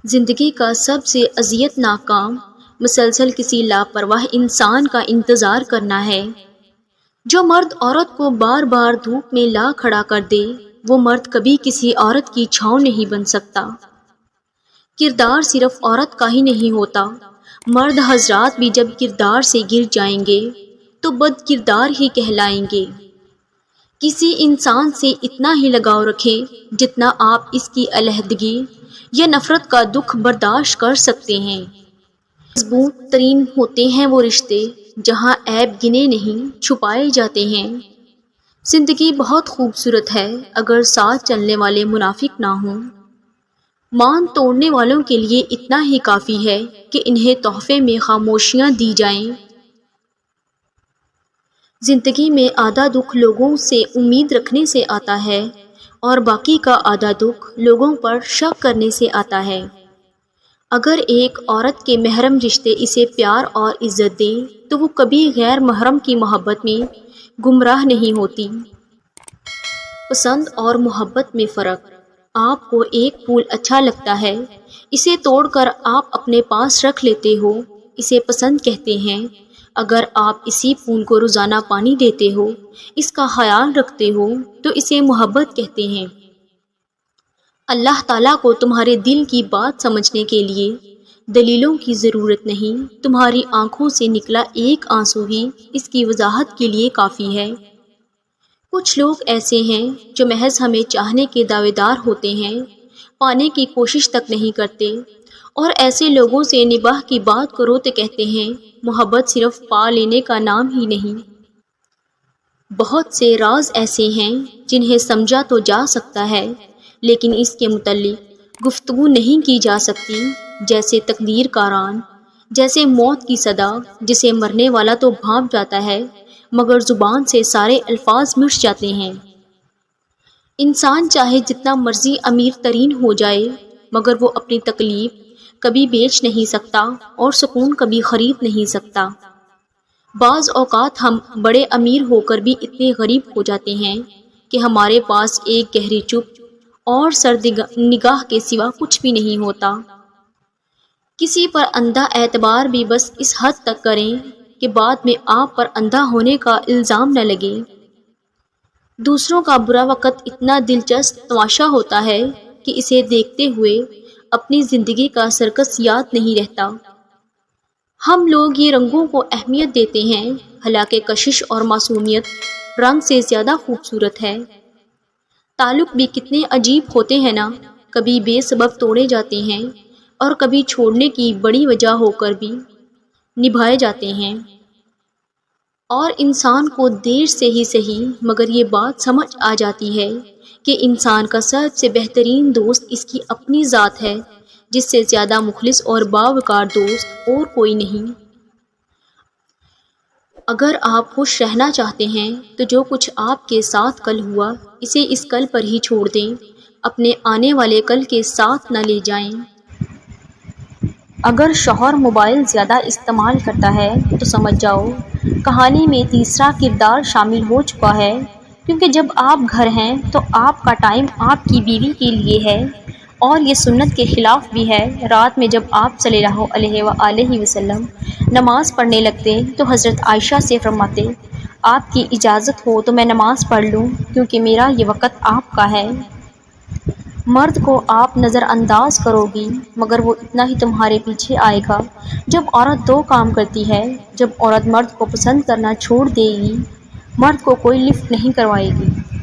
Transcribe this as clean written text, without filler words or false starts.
زندگی کا سب سے اذیت ناک کام مسلسل کسی لاپرواہ انسان کا انتظار کرنا ہے۔ جو مرد عورت کو بار بار دھوپ میں لا کھڑا کر دے وہ مرد کبھی کسی عورت کی چھاؤں نہیں بن سکتا۔ کردار صرف عورت کا ہی نہیں ہوتا، مرد حضرات بھی جب کردار سے گر جائیں گے تو بد کردار ہی کہلائیں گے۔ کسی انسان سے اتنا ہی لگاؤ رکھیں جتنا آپ اس کی علیحدگی یا نفرت کا دکھ برداشت کر سکتے ہیں۔ مضبوط ترین ہوتے ہیں وہ رشتے جہاں عیب گنے نہیں چھپائے جاتے ہیں۔ زندگی بہت خوبصورت ہے اگر ساتھ چلنے والے منافق نہ ہوں۔ مان توڑنے والوں کے لیے اتنا ہی کافی ہے کہ انہیں تحفے میں خاموشیاں دی جائیں۔ زندگی میں آدھا دکھ لوگوں سے امید رکھنے سے آتا ہے اور باقی کا آدھا دکھ لوگوں پر شک کرنے سے آتا ہے۔ اگر ایک عورت کے محرم رشتے اسے پیار اور عزت دیں تو وہ کبھی غیر محرم کی محبت میں گمراہ نہیں ہوتی۔ پسند اور محبت میں فرق۔ آپ کو ایک پھول اچھا لگتا ہے، اسے توڑ کر آپ اپنے پاس رکھ لیتے ہو، اسے پسند کہتے ہیں۔ اگر آپ اسی پھول کو روزانہ پانی دیتے ہو، اس کا خیال رکھتے ہو تو اسے محبت کہتے ہیں۔ اللہ تعالیٰ کو تمہارے دل کی بات سمجھنے کے لیے دلیلوں کی ضرورت نہیں، تمہاری آنکھوں سے نکلا ایک آنسو ہی اس کی وضاحت کے لیے کافی ہے۔ کچھ لوگ ایسے ہیں جو محض ہمیں چاہنے کے دعوے دار ہوتے ہیں، پانے کی کوشش تک نہیں کرتے، اور ایسے لوگوں سے نباہ کی بات کرو تو کہتے ہیں محبت صرف پا لینے کا نام ہی نہیں۔ بہت سے راز ایسے ہیں جنہیں سمجھا تو جا سکتا ہے لیکن اس کے متعلق گفتگو نہیں کی جا سکتی، جیسے تقدیر کا ران، جیسے موت کی صدا جسے مرنے والا تو بھانپ جاتا ہے مگر زبان سے سارے الفاظ مٹ جاتے ہیں۔ انسان چاہے جتنا مرضی امیر ترین ہو جائے مگر وہ اپنی تکلیف کبھی بیچ نہیں سکتا اور سکون کبھی خرید نہیں سکتا۔ بعض اوقات ہم بڑے امیر ہو کر بھی اتنے غریب ہو جاتے ہیں کہ ہمارے پاس ایک گہری چپ اور سرد نگاہ کے سوا کچھ بھی نہیں ہوتا۔ کسی پر اندھا اعتبار بھی بس اس حد تک کریں کہ بعد میں آپ پر اندھا ہونے کا الزام نہ لگے۔ دوسروں کا برا وقت اتنا دلچسپ تماشا ہوتا ہے کہ اسے دیکھتے ہوئے اپنی زندگی کا سرکس یاد نہیں رہتا۔ ہم لوگ یہ رنگوں کو اہمیت دیتے ہیں، حالانکہ کشش اور معصومیت رنگ سے زیادہ خوبصورت ہے۔ تعلق بھی کتنے عجیب ہوتے ہیں نا، کبھی بے سبب توڑے جاتے ہیں اور کبھی چھوڑنے کی بڑی وجہ ہو کر بھی نبھائے جاتے ہیں۔ اور انسان کو دیر سے ہی صحیح مگر یہ بات سمجھ آ جاتی ہے کہ انسان کا سب سے بہترین دوست اس کی اپنی ذات ہے، جس سے زیادہ مخلص اور باوقار دوست اور کوئی نہیں۔ اگر آپ خوش رہنا چاہتے ہیں تو جو کچھ آپ کے ساتھ کل ہوا اسے اس کل پر ہی چھوڑ دیں، اپنے آنے والے کل کے ساتھ نہ لے جائیں۔ اگر شوہر موبائل زیادہ استعمال کرتا ہے تو سمجھ جاؤ کہانی میں تیسرا کردار شامل ہو چکا ہے، کیونکہ جب آپ گھر ہیں تو آپ کا ٹائم آپ کی بیوی کے لیے ہے، اور یہ سنت کے خلاف بھی ہے۔ رات میں جب آپ صلی اللہ علیہ وآلہ وسلم نماز پڑھنے لگتے تو حضرت عائشہ سے فرماتے آپ کی اجازت ہو تو میں نماز پڑھ لوں کیونکہ میرا یہ وقت آپ کا ہے۔ مرد کو آپ نظر انداز کرو گی مگر وہ اتنا ہی تمہارے پیچھے آئے گا۔ جب عورت دو کام کرتی ہے، جب عورت مرد کو پسند کرنا چھوڑ دے گی، مرد کو کوئی لفٹ نہیں کروائے گی۔